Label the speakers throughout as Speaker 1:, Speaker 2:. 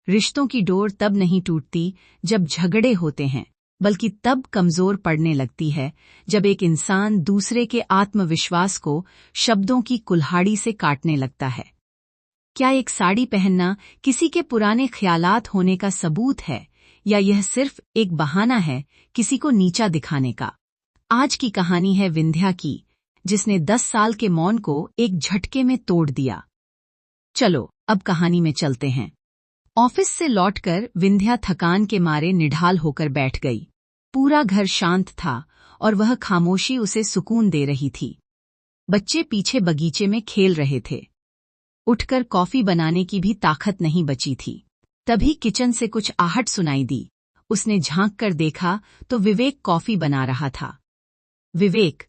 Speaker 1: रिश्तों की डोर तब नहीं टूटती जब झगड़े होते हैं, बल्कि तब कमजोर पड़ने लगती है जब एक इंसान दूसरे के आत्मविश्वास को शब्दों की कुल्हाड़ी से काटने लगता है। क्या एक साड़ी पहनना किसी के पुराने ख्यालात होने का सबूत है, या यह सिर्फ एक बहाना है किसी को नीचा दिखाने का? आज की कहानी है विंध्या की, जिसने 10 साल के मौन को एक झटके में तोड़ दिया। चलो अब कहानी में चलते हैं। ऑफिस से लौटकर विंध्या थकान के मारे निढाल होकर बैठ गई। पूरा घर शांत था और वह खामोशी उसे सुकून दे रही थी। बच्चे पीछे बगीचे में खेल रहे थे। उठकर कॉफी बनाने की भी ताकत नहीं बची थी। तभी किचन से कुछ आहट सुनाई दी। उसने झांक कर देखा तो विवेक कॉफी बना रहा था। विवेक,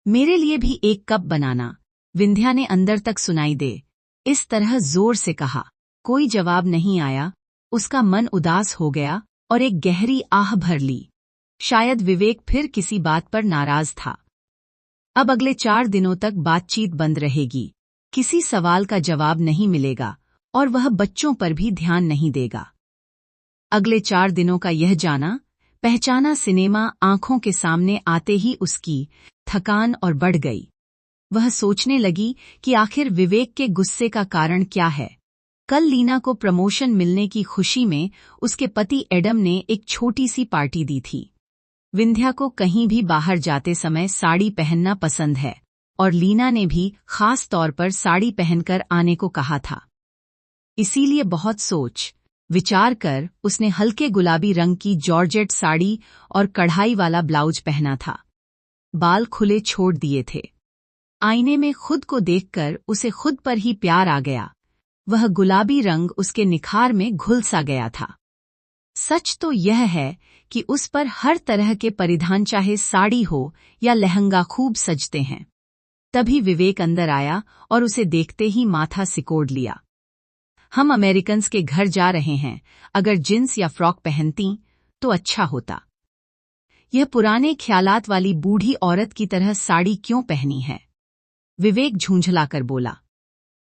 Speaker 1: मेरे लिए भी एक कप बनाना, विंध्या ने अंदर तक सुनाई दे इस तरह जोर से कहा। कोई जवाब नहीं आया। उसका मन उदास हो गया और एक गहरी आह भर ली। शायद विवेक फिर किसी बात पर नाराज था। अब अगले 4 दिनों तक बातचीत बंद रहेगी। किसी सवाल का जवाब नहीं मिलेगा और वह बच्चों पर भी ध्यान नहीं देगा। अगले 4 दिनों का यह जाना पहचाना सिनेमा आंखों के सामने आते ही उसकी थकान और बढ़ गई। वह सोचने लगी कि आखिर विवेक के गुस्से का कारण क्या है। कल लीना को प्रमोशन मिलने की खुशी में उसके पति एडम ने एक छोटी सी पार्टी दी थी। विंध्या को कहीं भी बाहर जाते समय साड़ी पहनना पसंद है और लीना ने भी खास तौर पर साड़ी पहनकर आने को कहा था। इसीलिए बहुत सोच विचार कर उसने हल्के गुलाबी रंग की जॉर्जेट साड़ी और कढ़ाई वाला ब्लाउज पहना था। बाल खुले छोड़ दिए थे। आईने में खुद को देखकर उसे खुद पर ही प्यार आ गया। वह गुलाबी रंग उसके निखार में घुल सा गया था। सच तो यह है कि उस पर हर तरह के परिधान, चाहे साड़ी हो या लहंगा, खूब सजते हैं। तभी विवेक अंदर आया और उसे देखते ही माथा सिकोड़ लिया। हम अमेरिकन्स के घर जा रहे हैं, अगर जींस या फ्रॉक पहनती तो अच्छा होता। यह पुराने ख्यालात वाली बूढ़ी औरत की तरह साड़ी क्यों पहनी है? विवेक झुंझलाकर बोला।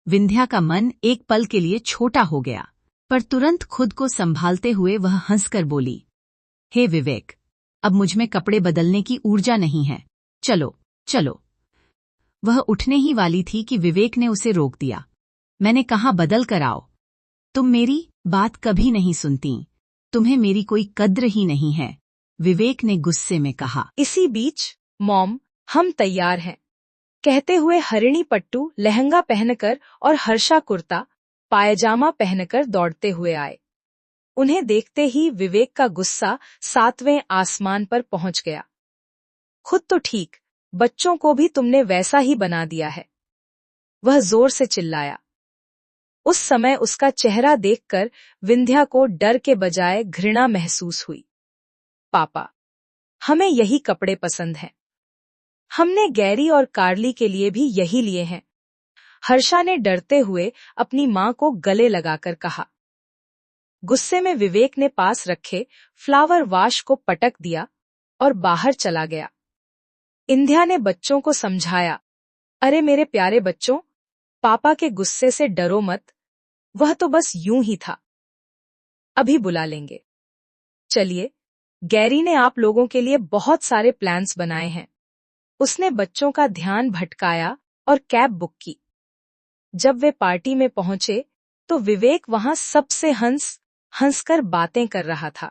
Speaker 1: विंध्या का मन एक पल के लिए छोटा हो गया, पर तुरंत खुद को संभालते हुए वह हंसकर बोली, हे विवेक, अब मुझमें कपड़े बदलने की ऊर्जा नहीं है। चलो चलो। वह उठने ही वाली थी कि विवेक ने उसे रोक दिया। मैंने कहा बदल कर आओ। तुम मेरी बात कभी नहीं सुनती। तुम्हें मेरी कोई कद्र ही नहीं है, विवेक ने गुस्से में कहा।
Speaker 2: इसी बीच मॉम, हम तैयार हैं, कहते हुए हरिणी पट्टू लहंगा पहनकर और हर्षा कुर्ता पायजामा पहनकर दौड़ते हुए आए। उन्हें देखते ही विवेक का गुस्सा 7वें आसमान पर पहुंच गया। खुद तो ठीक, बच्चों को भी तुमने वैसा ही बना दिया है, वह जोर से चिल्लाया। उस समय उसका चेहरा देखकर विंध्या को डर के बजाय घृणा महसूस हुई। पापा, हमें यही कपड़े पसंद हैं। हमने गैरी और कार्ली के लिए भी यही लिए हैं, हर्षा ने डरते हुए अपनी मां को गले लगाकर कहा। गुस्से में विवेक ने पास रखे फ्लावर वाश को पटक दिया और बाहर चला गया। विंध्या ने बच्चों को समझाया, अरे मेरे प्यारे बच्चों, पापा के गुस्से से डरो मत, वह तो बस यूं ही था, अभी बुला लेंगे। चलिए, गैरी ने आप लोगों के लिए बहुत सारे प्लान्स बनाए हैं। उसने बच्चों का ध्यान भटकाया और कैब बुक की। जब वे पार्टी में पहुंचे तो विवेक वहां सबसे हंसकर बातें कर रहा था।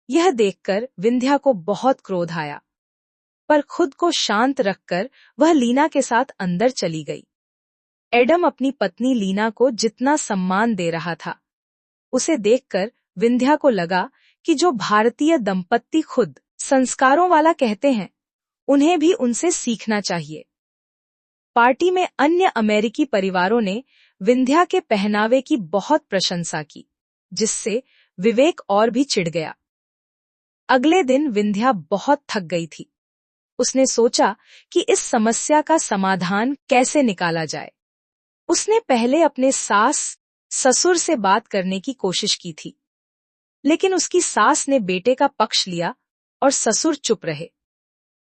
Speaker 2: यह देखकर विंध्या को बहुत क्रोध आया, पर खुद को शांत रखकर वह लीना के साथ अंदर चली गई। एडम अपनी पत्नी लीना को जितना सम्मान दे रहा था, उसे देखकर विंध्या को लगा कि जो भारतीय दंपत्ति खुद संस्कारों वाला कहते हैं, उन्हें भी उनसे सीखना चाहिए। पार्टी में अन्य अमेरिकी परिवारों ने विंध्या के पहनावे की बहुत प्रशंसा की, जिससे विवेक और भी चिढ़ गया। अगले दिन विंध्या बहुत थक गई थी। उसने सोचा कि इस समस्या का समाधान कैसे निकाला जाए। उसने पहले अपने सास ससुर से बात करने की कोशिश की थी, लेकिन उसकी सास ने बेटे का पक्ष लिया और ससुर चुप रहे।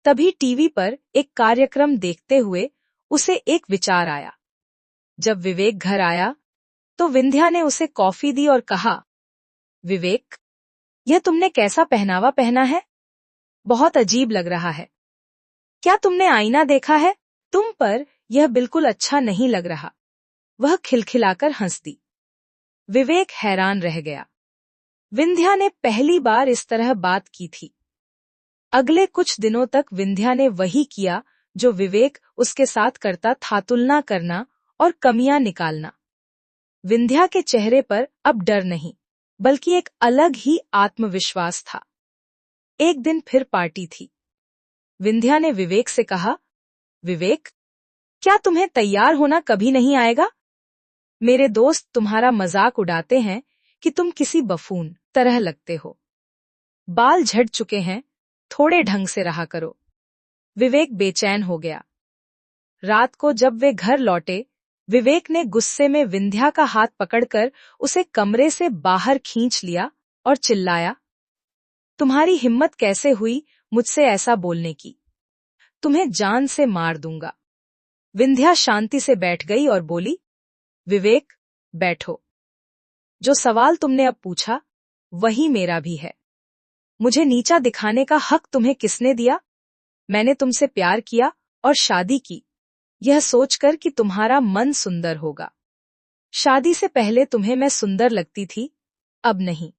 Speaker 2: तभी टीवी पर एक कार्यक्रम देखते हुए उसे एक विचार आया। जब विवेक घर आया तो विंध्या ने उसे कॉफी दी और कहा, विवेक, यह तुमने कैसा पहनावा पहना है? बहुत अजीब लग रहा है। क्या तुमने आईना देखा है? तुम पर यह बिल्कुल अच्छा नहीं लग रहा। वह खिलखिलाकर हंस दी। विवेक हैरान रह गया। विंध्या ने पहली बार इस तरह बात की थी। अगले कुछ दिनों तक विंध्या ने वही किया जो विवेक उसके साथ करता था, तुलना करना और कमियां निकालना। विंध्या के चेहरे पर अब डर नहीं, बल्कि एक अलग ही आत्मविश्वास था। एक दिन फिर पार्टी थी। विंध्या ने विवेक से कहा, विवेक, क्या तुम्हें तैयार होना कभी नहीं आएगा? मेरे दोस्त तुम्हारा मजाक उड़ाते हैं कि तुम किसी बफून तरह लगते हो। बाल झड़ चुके हैं, थोड़े ढंग से रहा करो। विवेक बेचैन हो गया। रात को जब वे घर लौटे, विवेक ने गुस्से में विंध्या का हाथ पकड़कर उसे कमरे से बाहर खींच लिया और चिल्लाया, तुम्हारी हिम्मत कैसे हुई मुझसे ऐसा बोलने की? तुम्हें जान से मार दूंगा। विंध्या शांति से बैठ गई और बोली, विवेक, बैठो। जो सवाल तुमने अब पूछा, वही मेरा भी है। मुझे नीचा दिखाने का हक तुम्हें किसने दिया? मैंने तुमसे प्यार किया और शादी की, यह सोचकर कि तुम्हारा मन सुंदर होगा। शादी से पहले तुम्हें मैं सुंदर लगती थी, अब नहीं।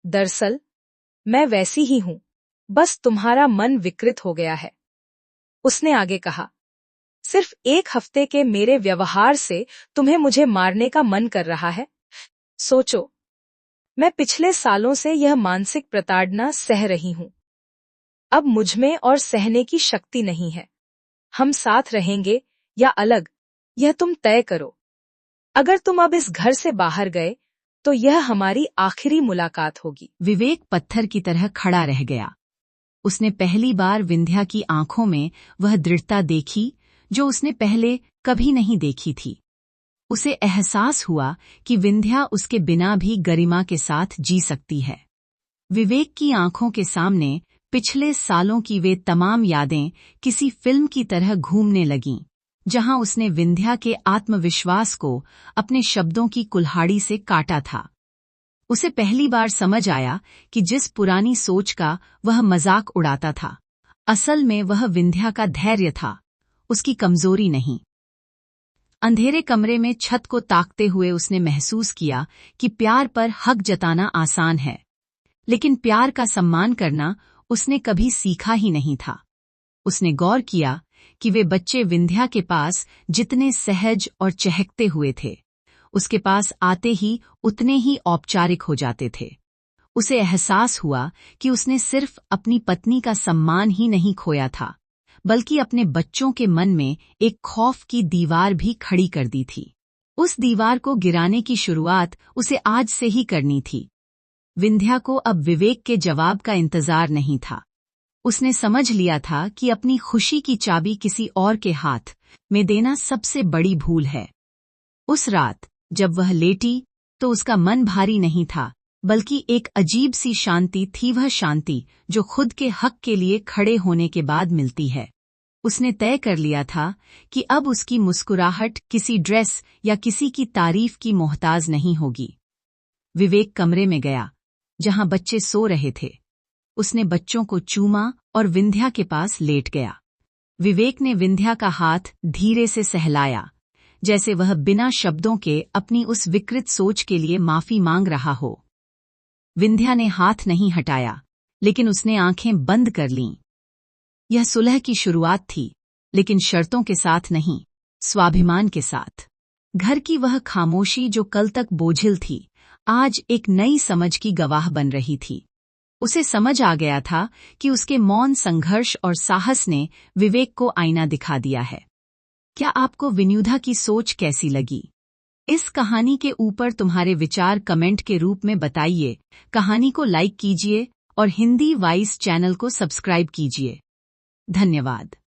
Speaker 2: दरअसल मैं वैसी ही हूं, बस तुम्हारा मन विकृत हो गया है। उसने आगे कहा, सिर्फ एक हफ्ते के मेरे व्यवहार से तुम्हें मुझे मारने का मन कर रहा है? सोचो, मैं पिछले सालों से यह मानसिक प्रताड़ना सह रही हूं। अब मुझमें और सहने की शक्ति नहीं है। हम साथ रहेंगे या अलग, यह तुम तय करो। अगर तुम अब इस घर से बाहर गए, तो यह हमारी आखिरी मुलाकात होगी।
Speaker 1: विवेक पत्थर की तरह खड़ा रह गया। उसने पहली बार विंध्या की आंखों में वह दृढ़ता देखी जो उसने पहले कभी नहीं देखी थी। उसे एहसास हुआ कि विंध्या उसके बिना भी गरिमा के साथ जी सकती है। विवेक की आंखों के सामने पिछले सालों की वे तमाम यादें किसी फिल्म की तरह घूमने लगीं, जहां उसने विंध्या के आत्मविश्वास को अपने शब्दों की कुल्हाड़ी से काटा था। उसे पहली बार समझ आया कि जिस पुरानी सोच का वह मजाक उड़ाता था, असल में वह विंध्या का धैर्य था, उसकी कमजोरी नहीं। अंधेरे कमरे में छत को ताकते हुए उसने महसूस किया कि प्यार पर हक जताना आसान है, लेकिन प्यार का सम्मान करना उसने कभी सीखा ही नहीं था। उसने गौर किया कि वे बच्चे विंध्या के पास जितने सहज और चहकते हुए थे, उसके पास आते ही उतने ही औपचारिक हो जाते थे। उसे एहसास हुआ कि उसने सिर्फ अपनी पत्नी का सम्मान ही नहीं खोया था, बल्कि अपने बच्चों के मन में एक खौफ की दीवार भी खड़ी कर दी थी। उस दीवार को गिराने की शुरुआत उसे आज से ही करनी थी। विंध्या को अब विवेक के जवाब का इंतजार नहीं था। उसने समझ लिया था कि अपनी खुशी की चाबी किसी और के हाथ में देना सबसे बड़ी भूल है। उस रात जब वह लेटी, तो उसका मन भारी नहीं था, बल्कि एक अजीब सी शांति थी, वह शांति जो खुद के हक के लिए खड़े होने के बाद मिलती है। उसने तय कर लिया था कि अब उसकी मुस्कुराहट किसी ड्रेस या किसी की तारीफ की मोहताज नहीं होगी। विवेक कमरे में गया जहां बच्चे सो रहे थे। उसने बच्चों को चूमा और विंध्या के पास लेट गया। विवेक ने विंध्या का हाथ धीरे से सहलाया, जैसे वह बिना शब्दों के अपनी उस विकृत सोच के लिए माफी मांग रहा हो। विंध्या ने हाथ नहीं हटाया, लेकिन उसने आंखें बंद कर लीं। यह सुलह की शुरुआत थी, लेकिन शर्तों के साथ नहीं, स्वाभिमान के साथ। घर की वह खामोशी जो कल तक बोझिल थी, आज एक नई समझ की गवाह बन रही थी। उसे समझ आ गया था कि उसके मौन संघर्ष और साहस ने विवेक को आईना दिखा दिया है। क्या आपको विनुधा की सोच कैसी लगी? इस कहानी के ऊपर तुम्हारे विचार कमेंट के रूप में बताइए। कहानी को लाइक कीजिए और हिंदी वाइस चैनल को सब्सक्राइब कीजिए। धन्यवाद।